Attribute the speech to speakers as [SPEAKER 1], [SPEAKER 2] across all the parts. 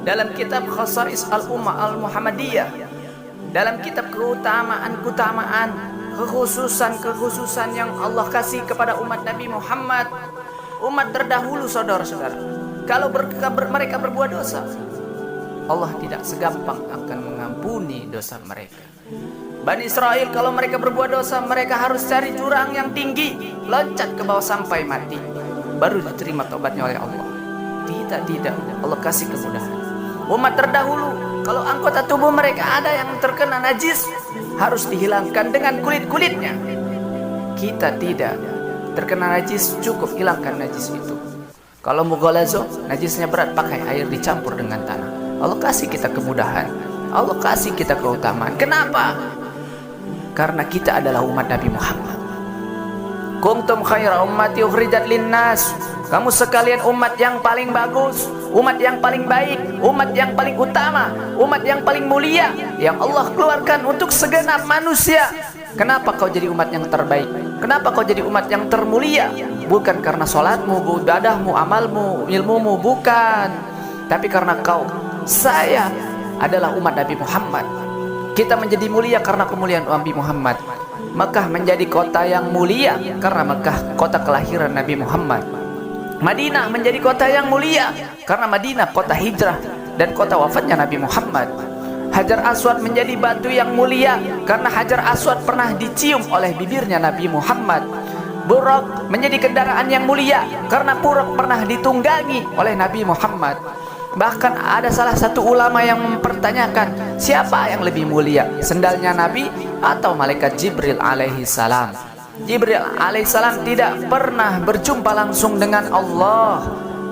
[SPEAKER 1] dalam kitab Khasais Al-Ummah Al-Muhammadiyah, dalam kitab keutamaan-keutamaan, kekhususan-kekhususan yang Allah kasih kepada umat Nabi Muhammad, umat terdahulu, saudara-saudara. Kalau mereka berbuat dosa, Allah tidak segampang akan mengampuni dosa mereka. Bani Israel kalau mereka berbuat dosa, mereka harus cari jurang yang tinggi, loncat ke bawah sampai mati, baru diterima tobatnya oleh Allah. Tidak, Allah kasih kemudahan. Umat terdahulu, kalau anggota tubuh mereka ada yang terkena najis, harus dihilangkan dengan kulit-kulitnya. Kita tidak, terkena najis cukup hilangkan najis itu. Kalau mughalazo, najisnya berat, pakai air dicampur dengan tanah. Allah kasih kita kemudahan, Allah kasih kita keutamaan. Kenapa? Karena kita adalah umat Nabi Muhammad. Kuntum khaira ummati ukhrijat linnas. Kamu sekalian umat yang paling bagus, umat yang paling baik, umat yang paling utama, umat yang paling mulia, yang Allah keluarkan untuk segenap manusia. Kenapa kau jadi umat yang terbaik? Kenapa kau jadi umat yang termulia? Bukan karena sholatmu, ibadahmu, amalmu, ilmumu, bukan. Tapi karena saya adalah umat Nabi Muhammad. Kita menjadi mulia karena kemuliaan Nabi Muhammad. Makkah menjadi kota yang mulia karena Makkah kota kelahiran Nabi Muhammad. Madinah menjadi kota yang mulia karena Madinah kota hijrah dan kota wafatnya Nabi Muhammad. Hajar Aswad menjadi batu yang mulia karena Hajar Aswad pernah dicium oleh bibirnya Nabi Muhammad. Buraq menjadi kendaraan yang mulia karena Buraq pernah ditunggangi oleh Nabi Muhammad. Bahkan ada salah satu ulama yang mempertanyakan, siapa yang lebih mulia, sendalnya Nabi atau malaikat Jibril alaihi salam? Jibril alaihi salam tidak pernah berjumpa langsung dengan Allah,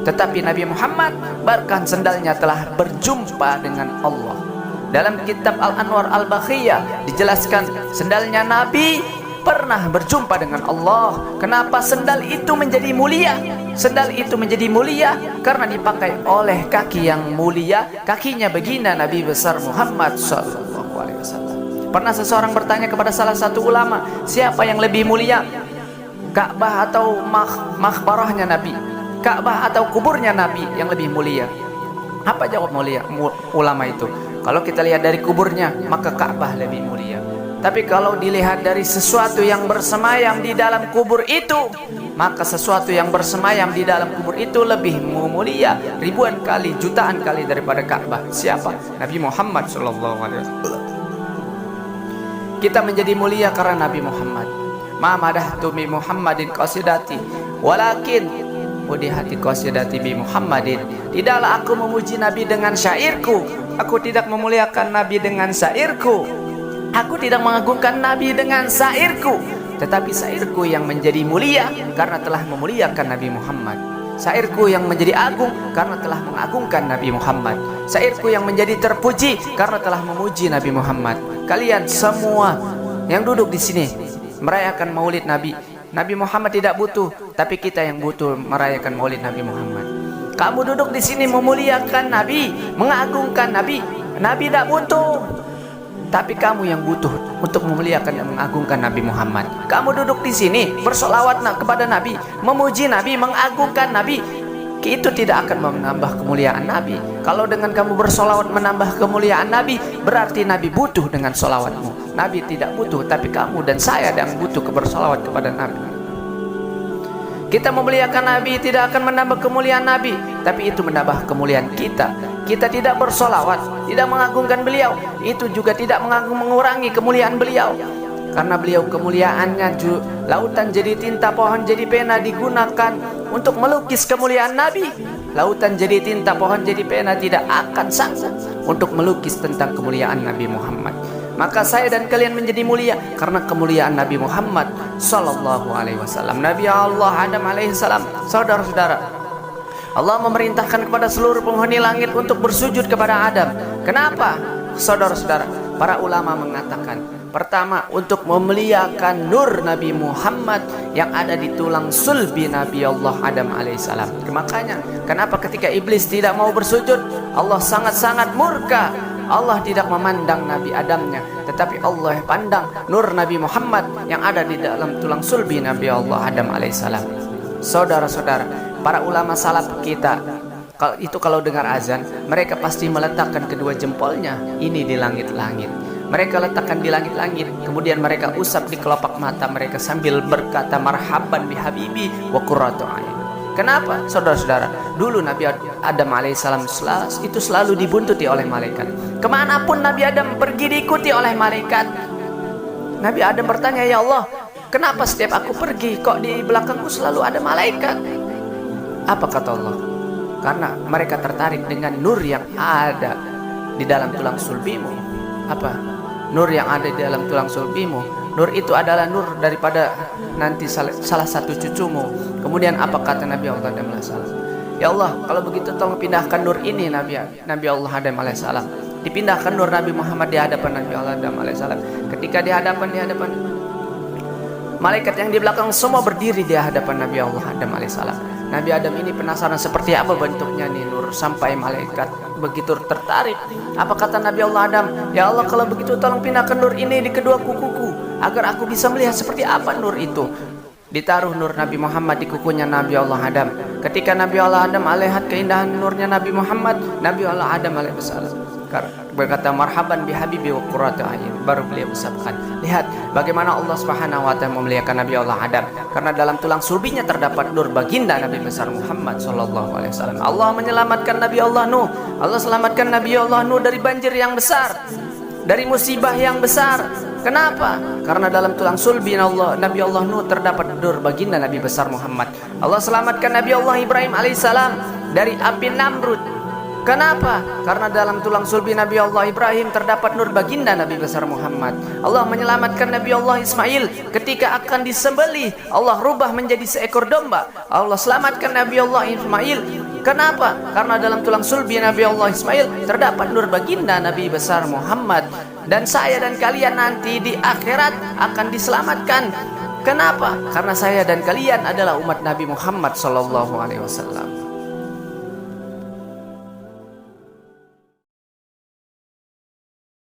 [SPEAKER 1] tetapi Nabi Muhammad bahkan sendalnya telah berjumpa dengan Allah. Dalam kitab Al-Anwar Al-Bakhiyah dijelaskan sendalnya Nabi pernah berjumpa dengan Allah. Kenapa sendal itu menjadi mulia? Sendal itu menjadi mulia karena dipakai oleh kaki yang mulia, kakinya baginda Nabi besar Muhammad sallallahu alaihi wasallam. Pernah seseorang bertanya kepada salah satu ulama, siapa yang lebih mulia? Ka'bah atau makbarahnya Nabi? Ka'bah atau kuburnya Nabi yang lebih mulia? Apa jawab ulama itu? Kalau kita lihat dari kuburnya, maka Ka'bah lebih mulia. Tapi kalau dilihat dari sesuatu yang bersemayam di dalam kubur itu, maka sesuatu yang bersemayam di dalam kubur itu lebih mulia ribuan kali, jutaan kali daripada Ka'bah. Siapa? Nabi Muhammad sallallahu alaihi wasallam. Kita menjadi mulia karena Nabi Muhammad. Ma madahtu bi Muhammadin qasidati, walakin mudihati qasidati bi Muhammadin. Tidaklah aku memuji Nabi dengan syairku, aku tidak memuliakan Nabi dengan syairku. Aku tidak mengagungkan Nabi dengan syairku, tetapi syairku yang menjadi mulia karena telah memuliakan Nabi Muhammad. Syairku yang menjadi agung karena telah mengagungkan Nabi Muhammad. Syairku yang menjadi terpuji karena telah memuji Nabi Muhammad. Kalian semua yang duduk di sini merayakan Maulid Nabi. Nabi Muhammad tidak butuh, tapi kita yang butuh merayakan Maulid Nabi Muhammad. Kamu duduk di sini memuliakan Nabi, mengagungkan Nabi. Nabi tidak butuh, tapi kamu yang butuh untuk memuliakan dan mengagungkan Nabi Muhammad. Kamu duduk di sini bersolawat kepada Nabi, memuji Nabi, mengagungkan Nabi. Itu tidak akan menambah kemuliaan Nabi. Kalau dengan kamu bersolawat menambah kemuliaan Nabi, berarti Nabi butuh dengan solawatmu. Nabi tidak butuh, tapi kamu dan saya yang butuh bersolawat kepada Nabi. Kita memuliakan Nabi tidak akan menambah kemuliaan Nabi, tapi itu menambah kemuliaan kita. Kita tidak bersolawat, tidak mengagungkan beliau, itu juga tidak mengurangi kemuliaan beliau. Karena beliau kemuliaannya, lautan jadi tinta, pohon jadi pena digunakan untuk melukis kemuliaan Nabi. Lautan jadi tinta, pohon jadi pena tidak akan sanggup untuk melukis tentang kemuliaan Nabi Muhammad. Maka saya dan kalian menjadi mulia karena kemuliaan Nabi Muhammad sallallahu alaihi wasallam. Nabi Allah Adam alaihi salam. Saudara-saudara, Allah memerintahkan kepada seluruh penghuni langit untuk bersujud kepada Adam. Kenapa? Saudara-saudara, para ulama mengatakan, pertama, untuk memuliakan nur Nabi Muhammad yang ada di tulang sulbi Nabi Allah Adam alaihissalam. Makanya, kenapa ketika iblis tidak mau bersujud, Allah sangat-sangat murka. Allah tidak memandang Nabi Adamnya, tetapi Allah pandang nur Nabi Muhammad yang ada di dalam tulang sulbi Nabi Allah Adam alaihissalam. Saudara-saudara, para ulama salaf kita Kalau dengar azan, mereka pasti meletakkan kedua jempolnya ini di langit-langit. Mereka letakkan di langit-langit, kemudian mereka usap di kelopak mata mereka sambil berkata marhaban bi habibi wa qurratu ain. Kenapa? Saudara-saudara, dulu Nabi Adam alaihissalam itu selalu dibuntuti oleh malaikat. Kemanapun Nabi Adam pergi diikuti oleh malaikat. Nabi Adam bertanya, ya Allah, kenapa setiap aku pergi kok di belakangku selalu ada malaikat? Apa kata Allah? Karena mereka tertarik dengan nur yang ada di dalam tulang sulbimu. Apa? Nur yang ada di dalam tulang sulbimu. Nur itu adalah nur daripada nanti salah satu cucumu. Kemudian apa kata Nabi Allah Adam alaihissalam? Ya Allah, kalau begitu tolong pindahkan nur ini Nabi Allah Adam alaihissalam. Dipindahkan nur Nabi Muhammad di hadapan Nabi Allah Adam alaihissalam. Ketika di hadapan malaikat yang di belakang semua berdiri di hadapan Nabi Allah Adam alaihissalam. Nabi Adam ini penasaran seperti apa bentuknya nih nur, sampai malaikat begitu tertarik. Apa kata Nabi Allah Adam? Ya Allah, kalau begitu tolong pindahkan nur ini di kedua kukuku agar aku bisa melihat seperti apa nur itu. Ditaruh nur Nabi Muhammad di kukunya Nabi Allah Adam. Ketika Nabi Allah Adam melihat keindahan nurnya Nabi Muhammad, Nabi Allah Adam alaihissalam berkata marhaban bi habibi wa qurratu ain. Baru beliau ucapkan, lihat bagaimana Allah Subhanahu wa taala memuliakan Nabi Allah Adam, karena dalam tulang sulbinya terdapat nur baginda Nabi besar Muhammad sallallahu alaihi wasallam. Allah menyelamatkan Nabi Allah Nuh. Allah selamatkan Nabi Allah Nuh dari banjir yang besar, dari musibah yang besar. Kenapa? Karena dalam tulang sulbi Nabi Allah Nuh terdapat nur baginda Nabi besar Muhammad. Allah selamatkan Nabi Allah Ibrahim alaihissalam dari api Namrud. Kenapa? Karena dalam tulang sulbi Nabi Allah Ibrahim terdapat nur baginda Nabi besar Muhammad. Allah menyelamatkan Nabi Allah Ismail ketika akan disembelih, Allah rubah menjadi seekor domba. Allah selamatkan Nabi Allah Ismail. Kenapa? Karena dalam tulang sulbi Nabi Allah Ismail terdapat nur baginda Nabi besar Muhammad. Dan saya dan kalian nanti di akhirat akan diselamatkan. Kenapa? Karena saya dan kalian adalah umat Nabi Muhammad sallallahu alaihi wasallam.